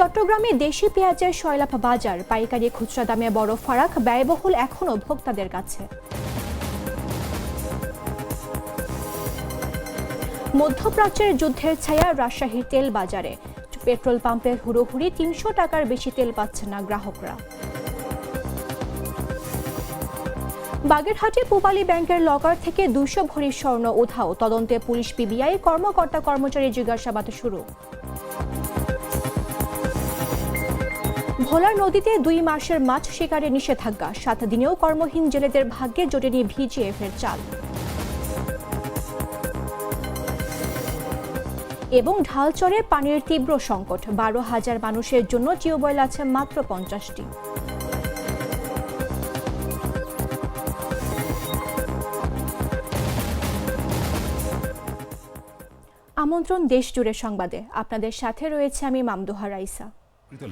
চট্টগ্রামে দেশি পেঁয়াজের সয়লাভ বাজার, পাইকারি খুচরা দামে বড় ফারাক, ব্যয়বহুল এখনও ভোক্তাদের কাছে। মধ্যপ্রাচ্যের যুদ্ধের ছায়া রাজশাহীর তেল বাজারে, পেট্রোল পাম্পের হুড়োহুড়ি, ৩০০ টাকার বেশি তেল পাচ্ছে না গ্রাহকরা। বাগেরহাটে পূবালী ব্যাংকের লকার থেকে ২০০ ভরি স্বর্ণ উধাও, তদন্তে পুলিশ, পিবিআই, কর্মকর্তা কর্মচারী জিজ্ঞাসাবাদ শুরু। ভোলার নদীতে ২ মাসের মাছ শিকারে নিষেধাজ্ঞা, ৭ দিনেও কর্মহীন জেলেদের ভাগ্যে জোটেনি ভিজিএফের চাল। এবং ঢালচরে পানির তীব্র সংকট, ১২,০০০ মানুষের জন্য টিউবওয়েল আছে মাত্র ৫০টি। আমন্ত্রণ দেশ জুড়ে সংবাদে, আপনাদের সাথে রয়েছে আমি মামদুহা রাইসা।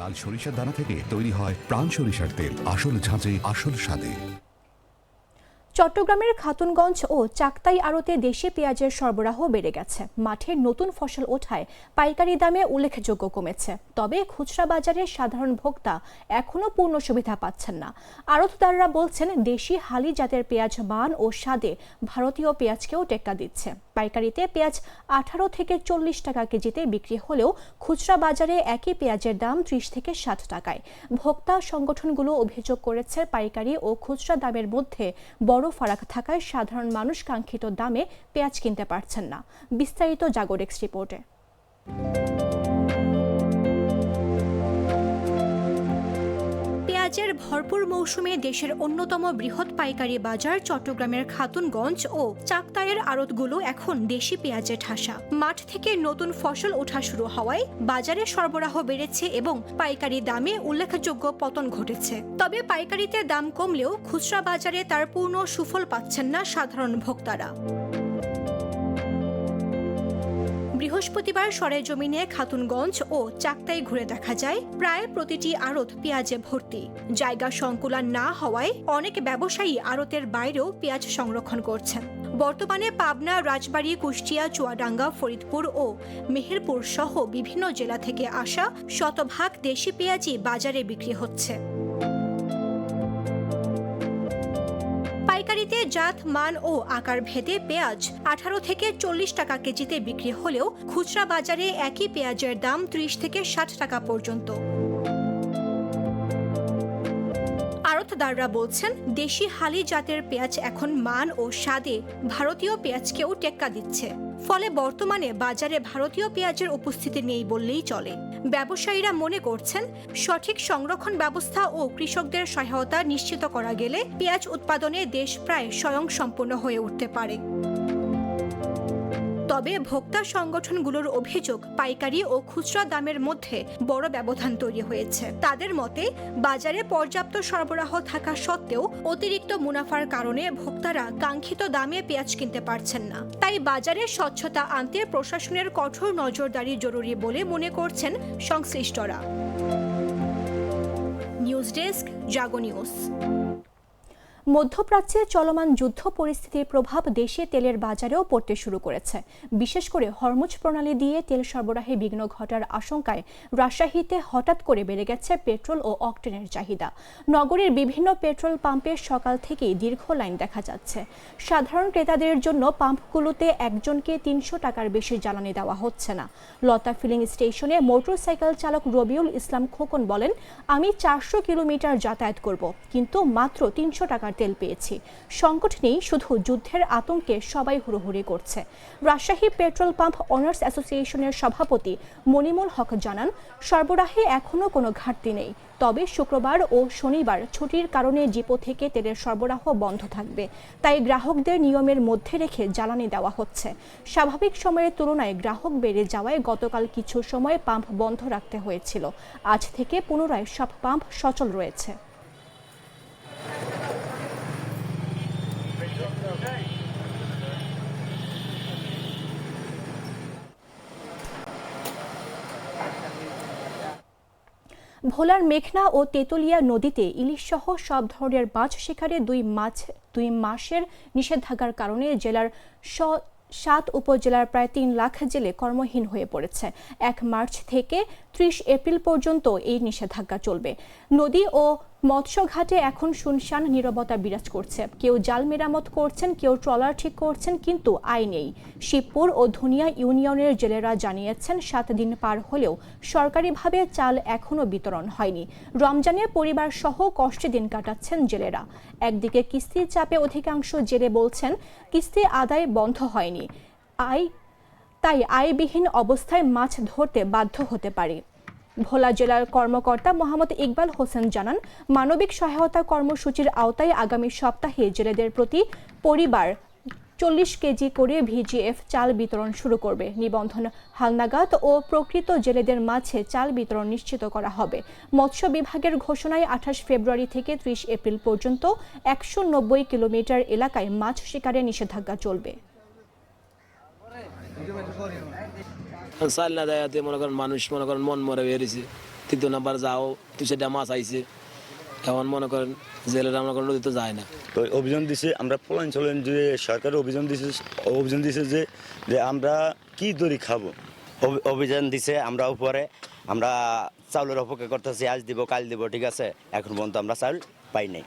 লাল সরিষার দানা থেকে তৈরি হয় প্রাণ সরিষার তেল, আসল ঝাঁঝে আসল স্বাদে। চট্টগ্রামের খাতুনগঞ্জ ও চাকতাই আড়তে দেশি পেঁয়াজের সরবরাহ বেড়ে গেছে। মাঠে নতুন ফসল ওঠায় পাইকারি দামে উল্লেখযোগ্য কমেছে। তবে খুচরা বাজারে সাধারণ ভোক্তা এখনও পূর্ণ সুবিধা পাচ্ছেন না। আড়তদাররা বলছেন, দেশি হালি জাতের পেঁয়াজ মান ও স্বাদে ভারতীয় পেঁয়াজকেও টেক্কা দিচ্ছে। পাইকারিতে পেঁয়াজ ১৮ থেকে ৪০ টাকা কেজিতে বিক্রি হলেও খুচরা বাজারে একই পেঁয়াজের দাম ৩০ থেকে ৬০ টাকায়। ভোক্তা সংগঠনগুলো অভিযোগ করেছে, পাইকারি ও খুচরা দামের মধ্যে বড় ফারাক থাকায় সাধারণ মানুষ কাঙ্ক্ষিত দামে পেঁয়াজ কিনতে পারছেন না। বিস্তারিত জাগোডেক্স রিপোর্টে। পেঁয়াজের ভরপুর মৌসুমে দেশের অন্যতম বৃহৎ পাইকারি বাজার চট্টগ্রামের খাতুনগঞ্জ ও চাকতাইয়ের আড়তগুলো এখন দেশি পেঁয়াজে ঠাসা। মাঠ থেকে নতুন ফসল ওঠা শুরু হওয়ায় বাজারে সরবরাহ বেড়েছে এবং পাইকারি দামে উল্লেখযোগ্য পতন ঘটেছে। তবে পাইকারিতে দাম কমলেও খুচরা বাজারে তার পূর্ণ সুফল পাচ্ছেন না সাধারণ ভোক্তারা। বৃহস্পতিবার সরেজমিনে খাতুনগঞ্জ ও চাকতাই ঘুরে দেখা যায়, প্রায় প্রতিটি আড়ত পেঁয়াজে ভর্তি। জায়গা সংকুলান না হওয়ায় অনেক ব্যবসায়ী আড়তের বাইরেও পেঁয়াজ সংরক্ষণ করছেন। বর্তমানে পাবনা, রাজবাড়ী, কুষ্টিয়া, চুয়াডাঙ্গা, ফরিদপুর ও মেহেরপুর সহ বিভিন্ন জেলা থেকে আসা শতভাগ দেশি পেঁয়াজই বাজারে বিক্রি হচ্ছে। পাইকারিতে জাত, মান ও আকার ভেদে পেঁয়াজ ১৮ থেকে ৪০ টাকা কেজিতে বিক্রি হলেও খুচরা বাজারে একই পেঁয়াজের দাম ৩০ থেকে ৬০ টাকা পর্যন্ত। আড়তদাররা বলছেন, দেশি হালি জাতের পেঁয়াজ এখন মান ও স্বাদে ভারতীয় পেঁয়াজকেও টেক্কা দিচ্ছে। ফলে বর্তমানে বাজারে ভারতীয় পেঁয়াজের উপস্থিতি নেই বললেই চলে। ব্যবসায়ীরা মনে করছেন, সঠিক সংরক্ষণ ব্যবস্থা ও কৃষকদের সহায়তা নিশ্চিত করা গেলে পেঁয়াজ উৎপাদনে দেশ প্রায় স্বয়ংসম্পূর্ণ হয়ে উঠতে পারে। তবে ভোক্তা সংগঠনগুলোর অভিযোগ, পাইকারি ও খুচরা দামের মধ্যে বড় ব্যবধান তৈরি হয়েছে। তাদের মতে, বাজারে পর্যাপ্ত সরবরাহ থাকা সত্ত্বেও অতিরিক্ত মুনাফার কারণে ভোক্তারা কাঙ্ক্ষিত দামে পেঁয়াজ কিনতে পারছেন না। তাই বাজারে স্বচ্ছতা আনতে প্রশাসনের কঠোর নজরদারি জরুরি বলে মনে করছেন সংশ্লিষ্টরা। নিউজ ডেস্ক, জাগো নিউজ। মধ্যপ্রাচ্যে চলমান যুদ্ধ পরিস্থিতির প্রভাব দেশে তেলের বাজারেও পড়তে শুরু করেছে। বিশেষ করে হরমুজ প্রণালী দিয়ে তেল সরবরাহে বিঘ্ন ঘটার আশঙ্কায় রাজশাহীতে হঠাৎ করে বেড়ে গেছে পেট্রোল ও অকটেনের চাহিদা। নগরীর বিভিন্ন পেট্রোল পাম্পে সকাল থেকেই দীর্ঘ লাইন দেখা যাচ্ছে। সাধারণ ক্রেতাদের জন্য পাম্পগুলোতে একজনকে ৩০০ টাকার বেশি জ্বালানি দেওয়া হচ্ছে না। লতা ফিলিং স্টেশনে মোটরসাইকেল চালক রবিউল ইসলাম খোকন বলেন, আমি ৪০০ কিলোমিটার যাতায়াত করব, কিন্তু মাত্র ৩০০ টাকা তেল পেয়েছি। সংকট নেই, শুধু যুদ্ধের আতঙ্কে সবাই হুড়োহুড়ি করছে। রাজশাহী পেট্রোল পাম্প অনার্স অ্যাসোসিয়েশনের সভাপতি মনিমুল হক জানান, সরবরাহে এখনও কোনো ঘাটতি নেই। তবে শুক্রবার ও শনিবার ছুটির কারণে ডিপো থেকে তেলের সরবরাহ বন্ধ থাকবে। তাই গ্রাহকদের নিয়মের মধ্যে রেখে জ্বালানি দেওয়া হচ্ছে। স্বাভাবিক সময়ের তুলনায় গ্রাহক বেড়ে যাওয়ায় গতকাল কিছু সময় পাম্প বন্ধ রাখতে হয়েছিল। আজ থেকে পুনরায় সব পাম্প সচল রয়েছে। ভোলার মেঘনা ও তেতুলিয়া নদীতে ইলিশ সহ সব ধরনের মাছ শিকারে ২ মাসের নিষেধাজ্ঞার কারণে জেলার ৭ উপজেলার প্রায় ৩ লাখ জেলে কর্মহীন হয়ে পড়েছে। ১ মার্চ থেকে 30 এপ্রিল পর্যন্ত এই নিষেধাজ্ঞা চলবে। নদী ও মৎস্যঘাটে এখন শুনশান নীরবতা বিরাজ করছে। কেউ জাল মেরামত করছেন, কেউ ট্রলার ঠিক করছেন, কিন্তু আয় নেই। শিবপুর ও ধুনিয়া ইউনিয়নের জেলেরা জানিয়েছেন 7 দিন পার হলেও সরকারিভাবে চাল এখনো বিতরণ হয়নি। রমজানে পরিবার সহ কষ্টে দিন কাটাচ্ছেন জেলেরা। একদিকে কিস্তির চাপে অধিকাংশ জেলে বলছেন কিস্তি আদায় বন্ধ হয়নি, তাই আয়বিহীন অবস্থায় মাছ ধরতে বাধ্য হতে পারে। ভোলা জেলার কর্মকর্তা মোহাম্মদ ইকবাল হোসেন জানান, মানবিক সহায়তা কর্মসূচির আওতায় আগামী সপ্তাহে জেলেদের প্রতি পরিবার 40 কেজি করে ভিজিএফ চাল বিতরণ শুরু করবে। নিবন্ধন হালনাগাদ ও প্রকৃত জেলেদের মাঝে চাল বিতরণ নিশ্চিত করা হবে। মৎস্য বিভাগের ঘোষণায় 28 ফেব্রুয়ারি থেকে 30 এপ্রিল পর্যন্ত 190 কিলোমিটার এলাকায় মাছ শিকারে নিষেধাজ্ঞা চলবে। চাল না দেয়াতে মনে করেন মানুষ মন মরে বেরিয়েছে। 3 নাম্বার যাও 200টা মাছ আইছে, এখন মনে করেন জেলেরা মনে করেন নদীতে যায় না। তো অভিযান দিছে, আমরা পলাঞ্চলেন যে সরকার অভিযান দিছে যে আমরা কি দড়ি খাবো। অভিযান দিছে, আমরা উপরে আমরা চাউলের অপেক্ষা করতেছি, আজ দিব কাল দিব, ঠিক আছে। এখন পর্যন্ত আমরা চাউল পাই নাই।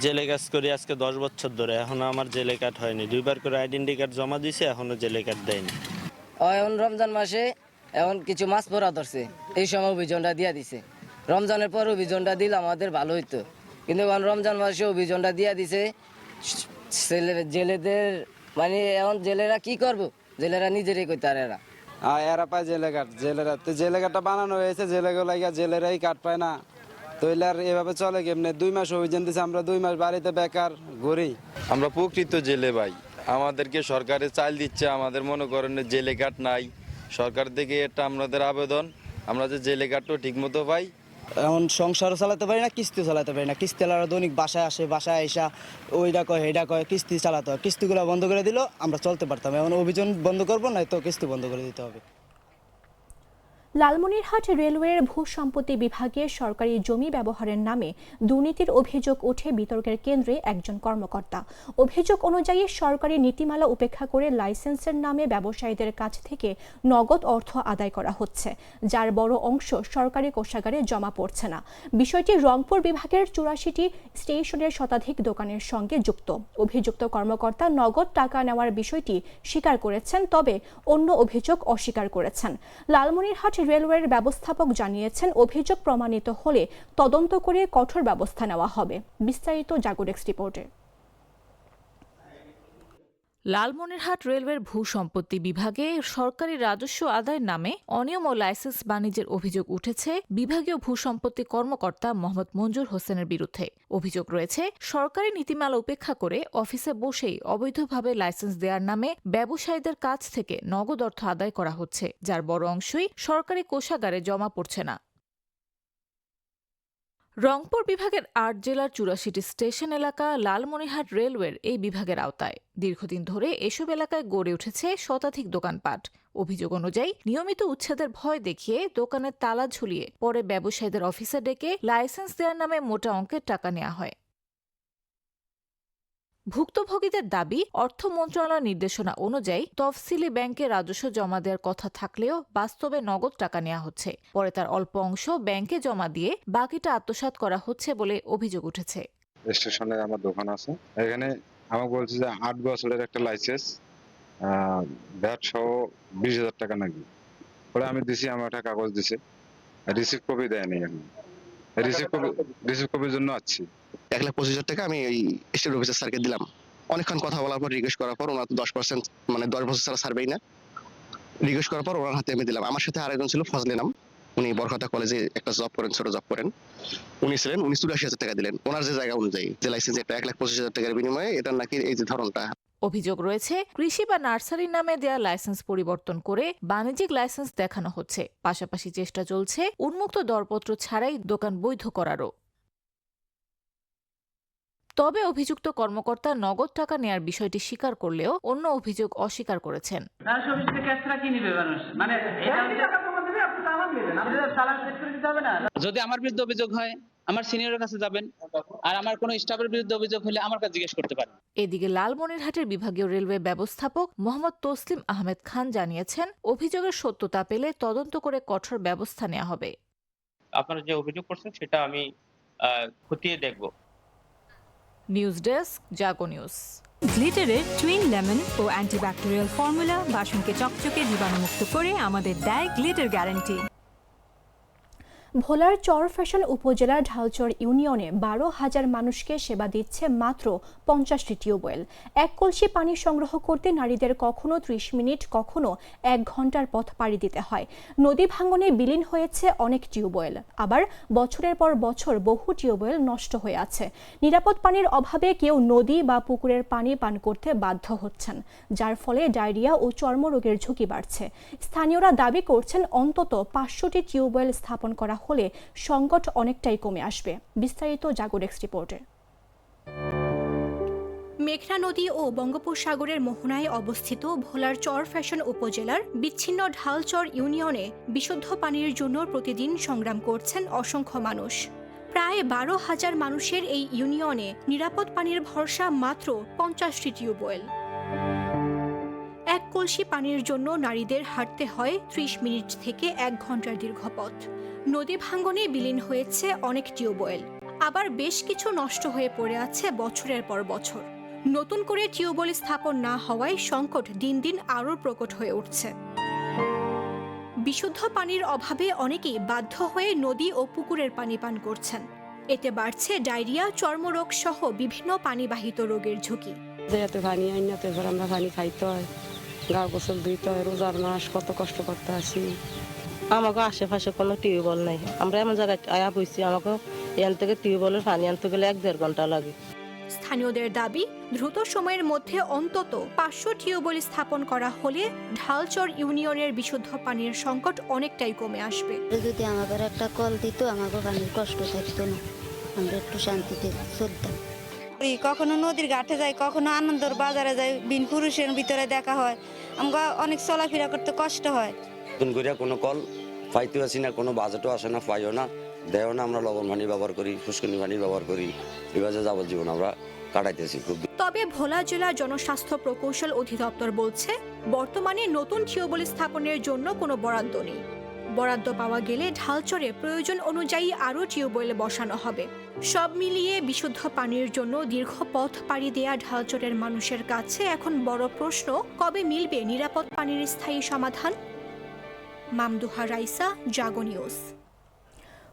জেলে কাজ করি আজকে 10 বছর ধরে, এখনো আমার জেলে কার্ড হয়নি। 2বার করে আইডেন্টি কার্ড জমা দিয়েছে, এখনো জেলে কার্ড দেয়নি। এখন রমজান মাসে এখন কিছু মাছ পড়া ধরছে, এই সময় অভিযানটা দিয়ে দিছে। রমজানের পর অভিযানটা দিলে আমাদের ভালো হইতো, কিন্তু এখন রমজান মাসে অভিযানটা দিয়ে দিছে জেলেদের। মানে এখন জেলেরা কি করব, জেলেরা নিজেরাই কইতে আর এরা পায় জেলে কাঠ। জেলে কাঠটা বানানো হয়েছে জেলেগুলো লাগিয়া, জেলেরাই কাঠ পায় না। তৈলে আর এভাবে চলে কেমনে? 2 মাস অভিযান দিচ্ছে, আমরা 2 মাস বাড়িতে বেকার ঘুরি। আমরা প্রকৃত জেলে ভাই, আমাদেরকে সরকারে চাল দিচ্ছে, আমাদের মনে করেন জেলে কাঠ নাই। সরকার থেকে এটা আমাদের আবেদন, আমরা যে জেলে কাঠও ঠিক মতো পাই। এখন সংসারও চালাতে পারি না, কিস্তিও চালাতে পারি না। কিস্তিওয়ালারা দৈনিক বাসায় আসে, বাসায় আইসা ওইটা কয় এইটা কয়, কিস্তি চালাতে হয়। কিস্তিগুলো বন্ধ করে দিল আমরা চলতে পারতাম। এখন অভিযান বন্ধ করবো, না তো কিস্তি বন্ধ করে দিতে হবে। লালমনিরহাট রেলওয়ের ভূসম্পত্তি বিভাগে সরকারি জমি ব্যবহারের নামে দুর্নীতির অভিযোগ ওঠে বিতর্কের কেন্দ্রে একজন কর্মকর্তা। অভিযোগ অনুযায়ী সরকারি নীতিমালা উপেক্ষা করে লাইসেন্সের নামে ব্যবসায়ীদের কাছ থেকে নগদ অর্থ আদায় করা হচ্ছে, যার বড় অংশ সরকারি কোষাগারে জমা পড়ছে না। বিষয়টি রংপুর বিভাগের 84টি স্টেশনের শতাধিক দোকানের সঙ্গে যুক্ত। অভিযুক্ত কর্মকর্তা নগদ টাকা নেওয়ার বিষয়টি স্বীকার করেছেন, তবে অন্য অভিযোগ অস্বীকার করেছেন। লালমনিরহাট রেলওয়ের ব্যবস্থাপক জানিয়েছেন, অভিযোগ প্রমাণিত হলে তদন্ত করে কঠোর ব্যবস্থা নেওয়া হবে। বিস্তারিত জাগোডেক্স রিপোর্টে। লালমনিরহাট রেলওয়ের ভূসম্পত্তি বিভাগে সরকারি রাজস্ব আদায়ের নামে অনিয়ম ও লাইসেন্স বাণিজ্যের অভিযোগ উঠেছে বিভাগীয় ভূসম্পত্তি কর্মকর্তা মোহাম্মদ মঞ্জুর হোসেনের বিরুদ্ধে। অভিযোগ রয়েছে, সরকারি নীতিমালা উপেক্ষা করে অফিসে বসেই অবৈধভাবে লাইসেন্স দেওয়ার নামে ব্যবসায়ীদের কাছ থেকে নগদ অর্থ আদায় করা হচ্ছে, যার বড় অংশই সরকারি কোষাগারে জমা পড়ছে না। রংপুর বিভাগের 8 জেলার 84টি স্টেশন এলাকা লালমনিরহাট রেলওয়ের এই বিভাগের আওতায়। দীর্ঘদিন ধরে এসব এলাকায় গড়ে উঠেছে শতাধিক দোকানপাট। অভিযোগ অনুযায়ী নিয়মিত উচ্ছেদের ভয় দেখিয়ে দোকানের তালা ঝুলিয়ে পরে ব্যবসায়ীদের অফিসে ডেকে লাইসেন্স দেওয়ার নামে মোটা অঙ্কের টাকা নেওয়া হয়। ভুক্তভোগীদের দাবি, অর্থ মন্ত্রণালয়ের নির্দেশনা অনুযায়ী তফসিলি ব্যাংকে রাজস্ব জমা দেওয়ার কথা থাকলেও বাস্তবে নগদ টাকা নেওয়া হচ্ছে। পরে তার অল্প অংশ ব্যাংকে জমা দিয়ে বাকিটা আত্মসাৎ করা হচ্ছে বলে অভিযোগ উঠেছে। স্টেশনে আমার দোকান আছে, এখানে আমাকে বলছে যে 8 বছরের একটা লাইসেন্স, ভ্যাট সহ 20,000 টাকা নাকি। পরে আমি দিছি, আমার একটা কাগজ দিছে, রিসিভ কপি দেয়নি। এখন রিসিভ কপির জন্য আছি। 1,25,000 টাকা আমি ওই স্টেট অফিসার স্যারকে দিলাম। অনেকক্ষণ কথা বলার পর রিকোয়েস্ট করার পর ওনার 10% মানে 10 বছর ছাড়া ছাড়বেই না। রিকোয়েস্ট করার পর ওনার হাতে আমি দিলাম। আমার সাথে আরেকজন ছিল ফজলে নাম, উনি বরখাতা কলেজে একটা জব করেন, ছোট জব করেন। উনি ছিলেন, উনি 84,000 টাকা দিলেন ওনার যে জায়গা অনুযায়ী, যে লাইসেন্স একটা 1,25,000 টাকার বিনিময়ে এটা নাকি এই যে ধরনটা। অভিযোগ রয়েছে, কৃষি বা নার্সারির নামে দেয়া লাইসেন্স পরিবর্তন করে বাণিজ্যিক লাইসেন্স দেখানো হচ্ছে। পাশাপাশি চেষ্টা চলছে উন্মুক্ত দরপত্র ছাড়াই দোকান বৈধ করারও। তবে অভিযুক্ত কর্মকর্তা নগদ টাকা নেয়ার বিষয়টি স্বীকার করলেও অন্য অভিযোগ অস্বীকার করেছেন। যদি আমার বিরুদ্ধে অভিযোগ হয় আমার সিনিয়রের কাছে যাবেন, আর আমার কোনো স্টাফের বিরুদ্ধে অভিযোগ হলে আমার কাছে জিজ্ঞেস করতে পারেন। এদিকে লালমনিরহাটের বিভাগীয় রেলওয়ে ব্যবস্থাপক মোহাম্মদ তসলিম আহমেদ খান জানিয়েছেন, অভিযোগের সত্যতা পেলে তদন্ত করে কঠোর ব্যবস্থা নেওয়া হবে। আপনারা যে অভিযোগ করছেন সেটা আমি খতিয়ে দেখব। নিউজ ডেস্ক, জাগো নিউজ। গ্লিটারের টুইন লেমন ও অ্যান্টিব্যাকটেরিয়াল ফর্মুলা বাসনকে চকচকে জীবাণুমুক্ত করে আমাদের দেয় গ্লিটার গ্যারান্টি। ভোলার চরফ্যাশন উপজেলার ঢালচর ইউনিয়নে 12,000 মানুষকে সেবা দিচ্ছে মাত্র 50টি টিউবওয়েল। এক কলসি পানি সংগ্রহ করতে নারীদের কখনো 30 মিনিট, কখনো 1 ঘন্টার পথ পাড়ি দিতে হয়। নদী ভাঙনে বিলীন হয়েছে অনেক টিউবওয়েল, আবার বছরের পর বছর বহু টিউবওয়েল নষ্ট হয়ে আছে। নিরাপদ পানির অভাবে কেউ নদী বা পুকুরের পানি পান করতে বাধ্য হচ্ছেন, যার ফলে ডায়রিয়া ও চর্মরোগের ঝুঁকি বাড়ছে। স্থানীয়রা দাবি করছেন অন্তত 500টি টিউবওয়েল স্থাপন করা হলে সংকট অনেকটাই কমে আসবে। বিস্তারিত জাগো ডেস্ক রিপোর্টে। মেঘনা নদী ও বঙ্গোপসাগরের মোহনায় অবস্থিত ভোলার চরফ্যাশন উপজেলার বিচ্ছিন্ন ঢালচর ইউনিয়নে বিশুদ্ধ পানির জন্য প্রতিদিন সংগ্রাম করছেন অসংখ্য মানুষ। প্রায় 12,000 মানুষের এই ইউনিয়নে নিরাপদ পানির ভরসা মাত্র 50টি টিউবওয়েল। এক কলসি পানির জন্য নারীদের হাঁটতে হয় 30 মিনিট থেকে 1 ঘন্টার দীর্ঘ পথ। নদী ভাঙনে বিলীন হয়েছে অনেক টিউবওয়েল, আবার বেশ কিছু নষ্ট হয়ে পড়ে আছে বছরের পর বছর। নতুন করে টিউবওয়েল স্থাপন না হওয়ায় সংকট দিন দিন আরও প্রকট হয়ে উঠছে। বিশুদ্ধ পানির অভাবে অনেকেই বাধ্য হয়ে নদী ও পুকুরের পানি পান করছেন। এতে বাড়ছে ডায়রিয়া, চর্মরোগ সহ বিভিন্ন পানিবাহিত রোগের ঝুঁকি। পানি আইন না, এবার আমরা পানি খাইতে হয়, গা গোসল ধুইতে হয়, রোজার মাস কত কষ্ট করতে আসি। আমাকে আশেপাশে কোনো টিউবওয়েল নাই, আমরা এমন জায়গায় আয়া বইছি, আমাকে এখান থেকে টিউবওয়েলের পানি আনতে গেলে 1-1.5 ঘন্টা লাগে। স্থানীয়দের দাবি, দ্রুত সময়ের মধ্যে অন্তত 500 টিউবওয়েল স্থাপন করা হলে ঢালচর ইউনিয়নের বিশুদ্ধ পানির সংকট অনেকটাই কমে আসবে। যদি আমাদের একটা কল দিত, আমাকে পানির কষ্ট থাকতো না, আমরা একটু শান্তিতে চলতাম। কখনো নদীর ঘাটে যাই, কখনো আনন্দর বাজারে যাই, বিন পুরুষের ভিতরে দেখা হয়, আমরা অনেক চলাফেরা করতে কষ্ট হয়। কোনো কল পাইতে আসি না, কোনো বাজেটও আসে না, পাইও না, দেও না। আমরা লবণ পানি ব্যবহার করি, ফুসকুনি পানি ব্যবহার করি, এভাবে যাবজ্জীবন আমরা কাটাইতেছি। তবে ভোলা জেলা জনস্বাস্থ্য প্রকৌশল অধিদপ্তর বলছে, বর্তমানে নতুন টিউবওয়েল স্থাপনের জন্য কোনো বরাদ্দ নেই। বরাদ্দ পাওয়া গেলে ঢালচরে প্রয়োজন অনুযায়ী আরও টিউবওয়েল বসানো হবে। সব মিলিয়ে বিশুদ্ধ পানির জন্য দীর্ঘ পথ পাড়ি দেয়া ঢালচরের মানুষের কাছে এখন বড় প্রশ্ন, কবে মিলবে নিরাপদ পানির স্থায়ী সমাধান? মামদুহা রাইসা, জাগো নিউজ।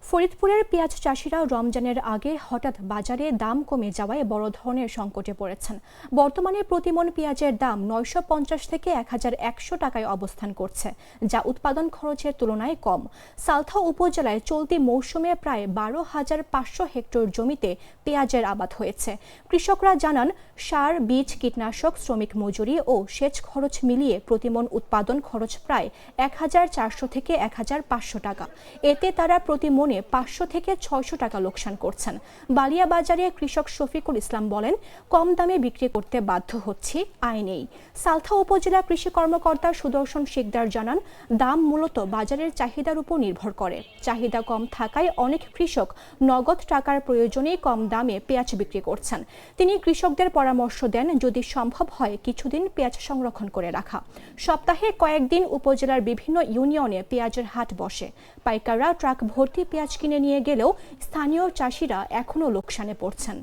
ফরিদপুরের পেঁয়াজ চাষিরা রমজানের আগে হঠাৎ বাজারে দাম কমে যাওয়ায় বড় ধরনের সংকটে পড়েছেন। বর্তমানে প্রতিমণ পেঁয়াজের দাম 950 থেকে 1100 টাকায় অবস্থান করছে, যা উৎপাদন খরচের তুলনায় কম। সালথা উপজেলায় চলতি মৌসুমে প্রায় 12,500 হেক্টর জমিতে পেঁয়াজের আবাদ হয়েছে। কৃষকরা জানান, সার, বীজ, কীটনাশক, শ্রমিক মজুরি ও সেচ খরচ মিলিয়ে প্রতিমণ উৎপাদন খরচ প্রায় 1400 থেকে 1500 টাকা। এতে তারা প্রতিমণ 500 থেকে 600 টাকা লোকসান করছেন। বালিয়া বাজারে কৃষক শফিকুল ইসলাম বলেন, কম দামে বিক্রি করতে বাধ্য হচ্ছি, আয় নেই। সালথা উপজেলা কৃষি কর্মকর্তা সুদর্শন শিকদার জানান, দাম মূলত বাজারের চাহিদার উপর নির্ভর করে। চাহিদা কম থাকায় অনেক কৃষক নগদ টাকার প্রয়োজনেই কম দামে পেঁয়াজ বিক্রি করছেন। তিনি কৃষকদের পরামর্শ দেন, যদি সম্ভব হয় কিছুদিন পেঁয়াজ সংরক্ষণ করে রাখা। সপ্তাহে কয়েকদিন উপজেলার বিভিন্ন ইউনিয়নে পেঁয়াজের হাট বসে। পাইকাররা ট্রাক ভর্তি পেঁয়াজ কিনে নিয়ে গেলেও স্থানীয় চাষিরা এখনো লোকসানে পড়ছেন।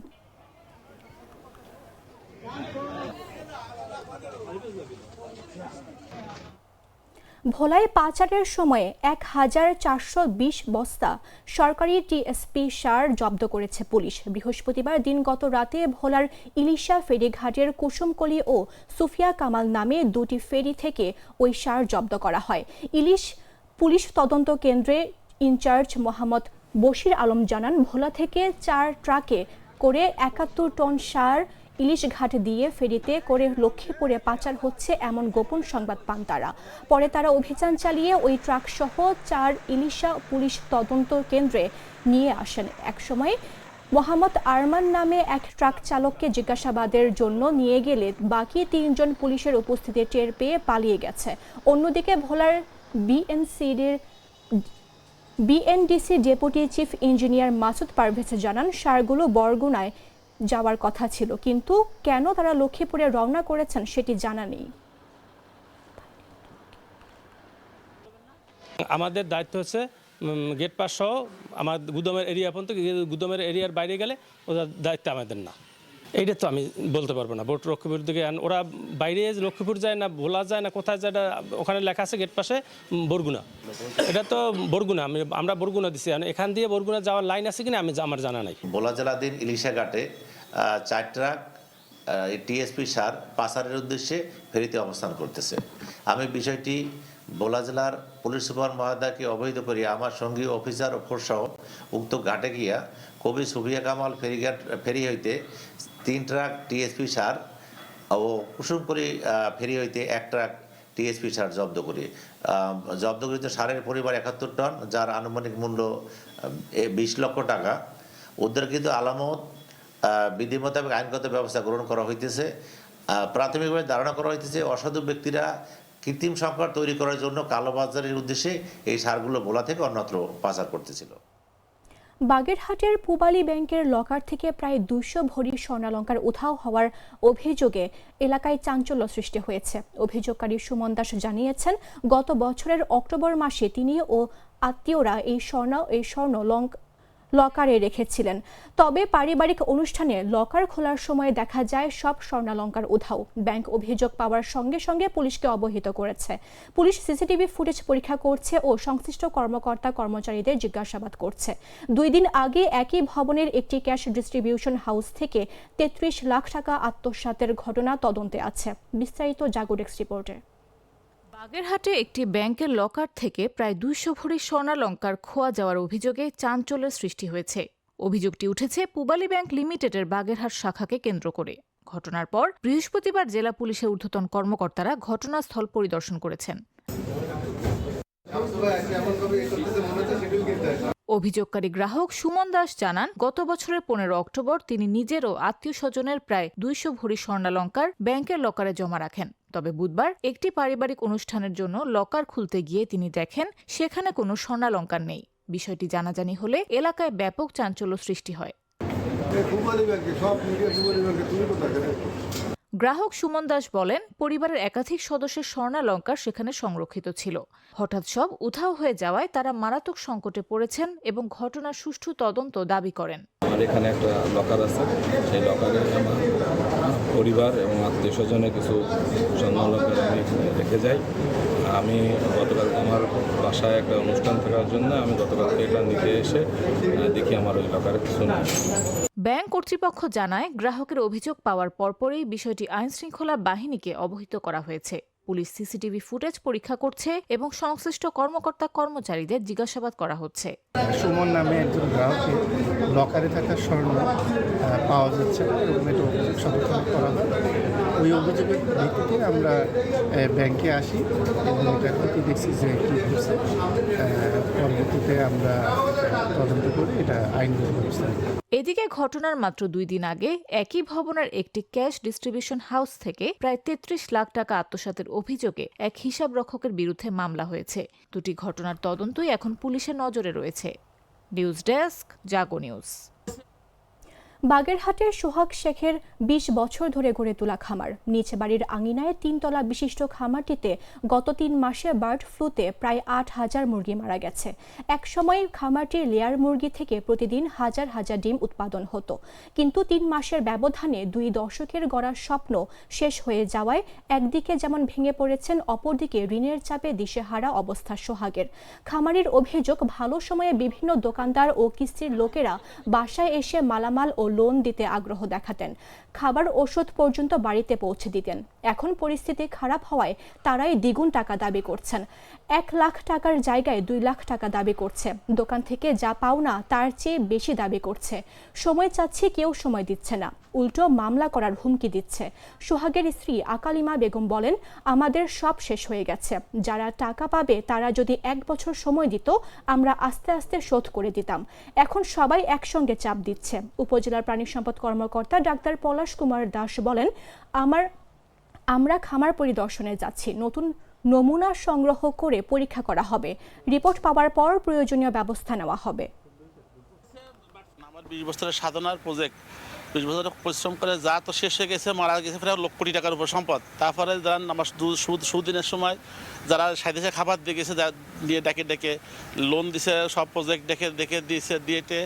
ভোলায় পাচারের সময়ে 1420 বস্তা সরকারি টিএসপি সার জব্দ করেছে পুলিশ। বৃহস্পতিবার দিনগত রাতে ভোলার ইলিশা ফেরিঘাটের কুসুমকলি ও সুফিয়া কামাল নামে 2টি ফেরি থেকে ওই সার জব্দ করা হয়। পুলিশ তদন্ত কেন্দ্রে ইনচার্জ মোহাম্মদ বশির আলম জানান, ভোলা থেকে 4 ট্রাকে করে 71 টন সার ইলিশ ঘাট দিয়ে ফেরিতে করে লক্ষ্মীপুরে পাচার হচ্ছে এমন গোপন সংবাদ পান তারা। পরে তারা অভিযান চালিয়ে ওই ট্রাক সহ 4 ইলিশা পুলিশ তদন্ত কেন্দ্রে নিয়ে আসেন। একসময় মোহাম্মদ আরমান নামে এক ট্রাক চালককে জিজ্ঞাসাবাদের জন্য নিয়ে গেলে বাকি 3 জন পুলিশের উপস্থিতি টের পেয়ে পালিয়ে গেছে। অন্যদিকে ভোলার বিএনসিডির BNDC deputy chief engineer Masud Parvez জানান, সারগুলো বরগুনায় যাওয়ার কথা ছিল, কিন্তু কেন তারা লক্ষ্মীপুরে রওনা করেছেন সেটি জানা নেই। আমাদের দায়িত্ব হচ্ছে গেট পাস সহ আমার গুদামের এরিয়া পর্যন্ত, গুদামের এরিয়ার বাইরে গেলে ওদের দায়িত্ব আমাদের না। এইটা তো আমি বলতে পারবো না। বোট লক্ষ্মীপুর দিকে ওরা বাইরে লক্ষ্মীপুর যায় না, ভোলা যায় না, কোথায় যায়, ওখানে লেখা আছে গেট পাশে বরগুনা। এটা তো বরগুনা, আমরা বরগুনা দিছি, এখান দিয়ে বরগুনা যাওয়ার লাইন আছে কিনা আমার জানা নাই। ভোলা জেলাধীন ইলিশা ঘাটে 4 ট্রাক টিএসপি সার পাচারের উদ্দেশ্যে ফেরিতে অবস্থান করতেছে। আমি বিষয়টি ভোলা জেলার পুলিশ সুপার মহোদয়কে অবহিত করি আমার সঙ্গী অফিসার ও ফোর্সসহ উক্ত ঘাটে গিয়া কবি সুফিয়া কামাল ফেরি হইতে 3 ট্রাক টিএসপি সার ও কুসুমপুরি ফেরি হইতে 1 ট্রাক টিএসপি সার জব্দ করিত সারের পরিমাণ 71 টন, যার আনুমানিক মূল্য 20 লক্ষ টাকা। উদ্ধারকৃত আলামত বিধি মোতাবেক আইনগত ব্যবস্থা গ্রহণ করা হইতেছে। প্রাথমিকভাবে ধারণা করা হইতেছে অসাধু ব্যক্তিরা কৃত্রিম সংকট তৈরি করার জন্য কালোবাজারের উদ্দেশ্যে এই সারগুলো ভোলা থেকে অন্যত্র পাচার করতেছিল। বাগেরহাটের পূবালী ব্যাংকের লকার থেকে প্রায় 200 ভরি স্বর্ণালংকার উধাও হওয়ার অভিযোগে এলাকায় চাঞ্চল্য সৃষ্টি হয়েছে। অভিযোগকারী সুমন দাস জানিয়েছেন, গত বছরের অক্টোবর মাসে তিনি ও আত্মীয়রা এই স্বর্ণ লকারে রেখেছিলেন। তবে পারিবারিক অনুষ্ঠানে লকার খোলার সময় দেখা যায় সব স্বর্ণালংকার উধাও। ব্যাংক অভিযোগ পাওয়ার সঙ্গে সঙ্গে পুলিশকে অবহিত করেছে। পুলিশ সিসিটিভি ফুটেজ পরীক্ষা করছে ও সংশ্লিষ্ট কর্মকর্তা কর্মচারীদের জিজ্ঞাসাবাদ করছে। 2 দিন আগে একই ভবনের একটি ক্যাশ ডিস্ট্রিবিউশন হাউস থেকে 33 লাখ টাকা আত্মসাতের ঘটনা তদন্তে আছে। বিস্তারিত জাগোডেক্স রিপোর্টে। বাগেরহাটে একটি ব্যাংকের লকার থেকে প্রায় 200 ভরি স্বর্ণালংকার খোয়া যাওয়ার অভিযোগে চাঞ্চল্যের সৃষ্টি হয়েছে। অভিযোগটি উঠেছে পূবালী ব্যাংক লিমিটেডের বাগেরহাট শাখাকে কেন্দ্র করে। ঘটনার পর বৃহস্পতিবার জেলা পুলিশের ঊর্ধ্বতন কর্মকর্তারা ঘটনাস্থল পরিদর্শন করেছেন। অভিযোগকারী গ্রাহক সুমন দাস জানান, গত বছরের 15 অক্টোবর তিনি নিজের ও আত্মীয় স্বজনের প্রায় 200 ভরি স্বর্ণালংকার ব্যাংকের লকারে জমা রাখেন। তবে বুধবার একটি পারিবারিক অনুষ্ঠানের জন্য লকার খুলতে গিয়ে তিনি দেখেন সেখানে কোনো স্বর্ণালংকার নেই। বিষয়টি জানাজানি হলে এলাকায় ব্যাপক চাঞ্চল্য সৃষ্টি হয়। গ্রাহক সুমন দাস বলেন, পরিবারের একাধিক সদস্যের স্বর্ণালংকার সেখানে সংরক্ষিত ছিল। হঠাৎ সব উধাও হয়ে যাওয়ায় তারা মারাত্মক সংকটে পড়েছেন এবং ঘটনার সুষ্ঠু তদন্ত দাবি করেন। আমার এখানে একটা লকার আছে, সেই লকারে আমার পরিবার এবং আত্মীয় স্বজনের কিছু স্বর্ণালংকার আমি রেখে যাই। আমি গতকাল আমার বাসায় একটা অনুষ্ঠান থাকার জন্য আমি গতকাল এটা নিতে এসে দেখি আমার ওই লকারে কিছু নেই। ব্যাংক কর্তৃপক্ষ জানায়, গ্রাহকের অভিযোগ পাওয়ার পরপরই বিষয়টি আইনশৃঙ্খলা বাহিনীকে অবহিত করা হয়েছে। পুলিশ সিসিটিভি ফুটেজ পরীক্ষা করছে এবং সংশ্লিষ্ট কর্মকর্তা কর্মচারীদের জিজ্ঞাসাবাদ করা হচ্ছে। সুমন নামে একজন গ্রাহকের লকারে থাকা স্বর্ণ পাওয়া যাচ্ছে এবং এটা অভিযোগ সমর্থন করা হয়। ওই অভিযোগের ভিত্তিতে আমরা ব্যাংকে আসি এবং এটা ক্ষতি দেখছি যে কী ঘটছে। পরবর্তীতে আমরা তদন্ত করি, এটা আইনগত ব্যবস্থা। এদিকে ঘটনার মাত্র 2 দিন আগে একই ভবনের একটি ক্যাশ ডিস্ট্রিবিউশন হাউস থেকে প্রায় 33 লাখ টাকা আত্মসাতের অভিযোগে এক হিসাব রক্ষকের বিরুদ্ধে মামলা হয়েছে। দুটি ঘটনার তদন্তই এখন পুলিশের নজরে রয়েছে। নিউজ ডেস্ক, জাগো নিউজ। বাগেরহাটের সোহাগ শেখের 20 বছর ধরে গড়ে তোলা খামার। নিচ বাড়ির আঙিনায় 3 তলা বিশিষ্ট খামারটিতে গত 3 মাসে বার্ড ফ্লুতে প্রায় 8,000 মুরগি মারা গেছে। একসময় খামারটির লেয়ার মুরগি থেকে প্রতিদিন হাজার হাজার ডিম উৎপাদন হতো, কিন্তু 3 মাসের ব্যবধানে 2 দশকের গড়া স্বপ্ন শেষ হয়ে যাওয়ায় একদিকে যেমন ভেঙে পড়েছেন, অপরদিকে ঋণের চাপে দিশেহারা অবস্থা সোহাগের। খামারের অভিযোগ, ভালো সময়ে বিভিন্ন দোকানদার ও কিস্তির লোকেরা বাসায় এসে মালামাল ও লোন দিতে আগ্রহ দেখাতেন, খাবার ওষুধ পর্যন্ত বাড়িতে পৌঁছে দিতেন। এখন পরিস্থিতি খারাপ হওয়ায় তারাই দ্বিগুণ টাকা দাবি করছেন। 1 লাখ টাকার জায়গায় 2 লাখ টাকা দাবি করছে। দোকান থেকে যা পাওনা তার চেয়ে বেশি দাবি করছে। সময় চাচ্ছি, কেউ সময় দিচ্ছে না, উল্টো মামলা করার হুমকি দিচ্ছে। সোহাগের স্ত্রী আকালিমা বেগম বলেন, আমাদের সব শেষ হয়ে গেছে। যারা টাকা পাবে তারা যদি 1 বছর সময় দিত, আমরা আস্তে আস্তে শোধ করে দিতাম। এখন সবাই একসঙ্গে চাপ দিচ্ছে। উপজেলার প্রাণী সম্পদ কর্মকর্তা ডাক্তার পলাশ কুমার দাস বলেন, আমরা খামার পরিদর্শনে যাচ্ছি, নতুন নমুনা সংগ্রহ করে পরীক্ষা করা হবে। রিপোর্ট পাওয়ার পর প্রয়োজনীয় ব্যবস্থা নেওয়া হবে। আমার 20 বছরের সাধনার প্রজেক্ট, 20 বছরের পরিশ্রম করে যা তো শেষ হয়ে গেছে, মারা গেছে প্রায় লক্ষ কোটি টাকার উপর সম্পদ। তারপরে যারা আমার সুদিনের সময় যারা সাইদেশে খাবার দিয়ে গেছে, দিয়ে ডেকে লোন দিছে, সব প্রজেক্ট দেখে দিয়েছে।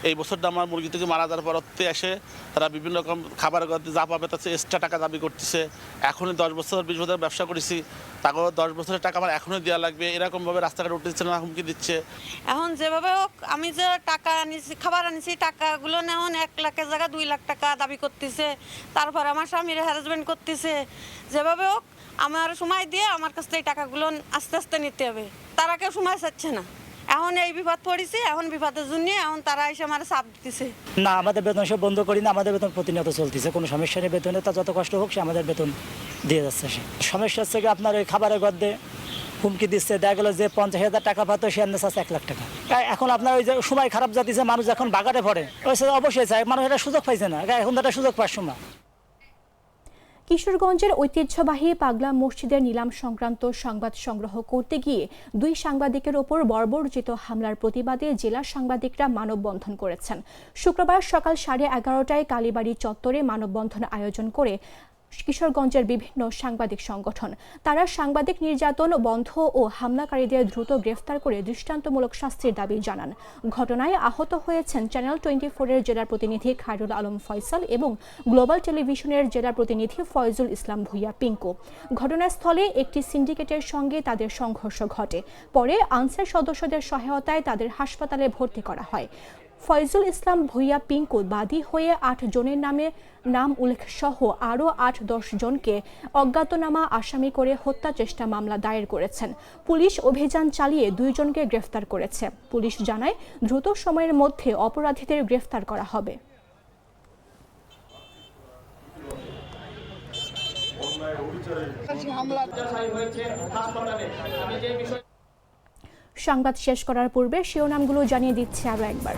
এই বছরটা আমার মুরগি থেকে মারা যাওয়ার পরতে এসে তারা বিভিন্ন রকম খাবার যা পাবে তার এক্সট্রা টাকা দাবি করতেছে। এখনই 10 বছর 20 বছর ব্যবসা করেছি, তাকেও 10 বছরের টাকা আমার এখনই দেওয়া লাগবে, এরকমভাবে রাস্তাঘাটে উঠে দিচ্ছে না, হুমকি দিচ্ছে। এখন যেভাবে হোক আমি যে টাকা আনিছি, খাবার আনিছি, টাকাগুলো এখন 1 লাখের জায়গায় 2 লাখ টাকা দাবি করতেছে। তারপর আমার স্বামীর হ্যারাসমেন্ট করতেছে। যেভাবে হোক আমার সময় দিয়ে আমার কাছ থেকে টাকাগুলো আস্তে আস্তে নিতে হবে। তারা কেউ সময় চাচ্ছে না। এখন এই বিপদ পড়েছি, এখন বিপদের জন্য এখন তারা এসে আমার চাপ দিতেছে। না, আমাদের বেতন সব বন্ধ করি না, আমাদের বেতন প্রতিনিয়ত চলতেছে, কোনো সমস্যা নেই। বেতনে তা যত কষ্ট হোক সে আমাদের বেতন দিয়ে যাচ্ছে। সে সমস্যা হচ্ছে কি আপনার ওই খাবারের গদ্দে হুমকি দিচ্ছে। দেখা গেলো যে 50,000 টাকা পাতো সে আনতে চাচ্ছে 1 লাখ টাকা। এখন আপনার ওই যে সময় খারাপ যাচ্ছে, মানুষ এখন বাগানে পড়ে, ওই অবশ্যই চায়, মানুষ এটা সুযোগ পাইছে না, এখন তো একটা সুযোগ পাওয়ার সময়। কিশোরগঞ্জের ঐতিহ্যবাহী পাগলা মসজিদের নিলাম সংক্রান্ত সংবাদ সংগ্রহ করতে গিয়ে 2 সাংবাদিকের ওপর বর্বরচিত হামলার প্রতিবাদে জেলা সাংবাদিকরা মানববন্ধন করেছেন। শুক্রবার সকাল 11:30টায় কালীবাড়ি চত্বরে মানববন্ধন আয়োজন করে কিশোরগঞ্জের বিভিন্ন সাংবাদিক সংগঠন। তারা সাংবাদিক নির্যাতন বন্ধ ও হামলাকারীদের দ্রুত গ্রেফতার করে দৃষ্টান্তমূলক শাস্তির দাবি জানান। ঘটনায় আহত হয়েছেন চ্যানেল 24-এর জেলার প্রতিনিধি খায়রুল আলম ফয়সাল এবং গ্লোবাল টেলিভিশনের জেলার প্রতিনিধি ফয়জুল ইসলাম ভুইয়া পিঙ্কু। ঘটনাস্থলে একটি সিন্ডিকেটের সঙ্গে তাদের সংঘর্ষ ঘটে। পরে আনসার সদস্যদের সহায়তায় তাদের হাসপাতালে ভর্তি করা হয়। ফয়জুল ইসলাম ভুইয়া পিঙ্কু বাদী হয়ে 8 জনের নাম উল্লেখ সহ আরও 8-10 জনকে অজ্ঞাতনামা আসামি করে হত্যা চেষ্টা মামলা দায়ের করেছেন। পুলিশ অভিযান চালিয়ে 2 জনকে গ্রেফতার করেছে। পুলিশ জানায় দ্রুত সময়ের মধ্যে অপরাধীদের গ্রেফতার করা হবে। সংবাদ শেষ করার পূর্বে শিরোনামগুলো জানিয়ে দিচ্ছে আরও একবার।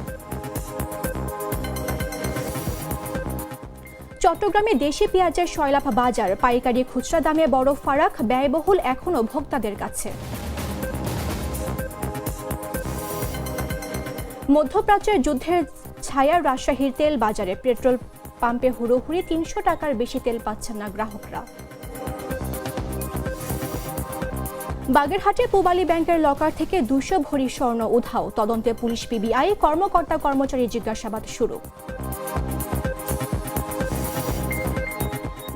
চট্টগ্রামে দেশি পেঁয়াজের সয়লাভ বাজার, পাইকারি খুচরা দামে বড় ফারাক, ব্যয়বহুল এখনও ভোক্তাদের কাছে। মধ্যপ্রাচ্যের যুদ্ধের ছায়া রাজশাহীর তেল বাজারে, পেট্রোল পাম্পে হুড়োহুড়ি, 300 টাকার বেশি তেল পাচ্ছেন না গ্রাহকরা। বাগেরহাটে পূবালী ব্যাংকের লকার থেকে 200 ভরি স্বর্ণ উধাও, তদন্তে পুলিশ পিবিআই, কর্মকর্তা কর্মচারী জিজ্ঞাসাবাদ শুরু।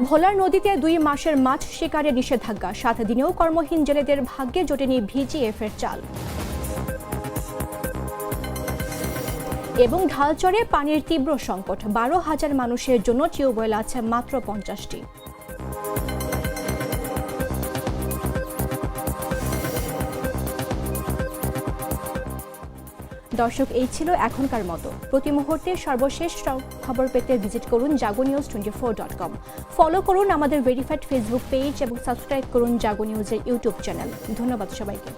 ভোলার নদীতে 2 মাসের মাছ শিকারে নিষেধাজ্ঞা, 7 দিনেও কর্মহীন জেলেদের ভাগ্যে জোটেনি ভিজিএফের চাল। এবং ঢালচরে পানির তীব্র সংকট, 12,000 মানুষের জন্য টিউবওয়েল আছে মাত্র 50টি। দর্শক, এই ছিল এখনকার মতো। প্রতি মুহূর্তে সর্বশেষ খবর পেতে ভিজিট করুন jagonews24.com। ফলো করুন আমাদের ভেরিফাইড ফেসবুক পেজ এবং সাবস্ক্রাইব করুন জাগো নিউজের ইউটিউব চ্যানেল। ধন্যবাদ সবাইকে।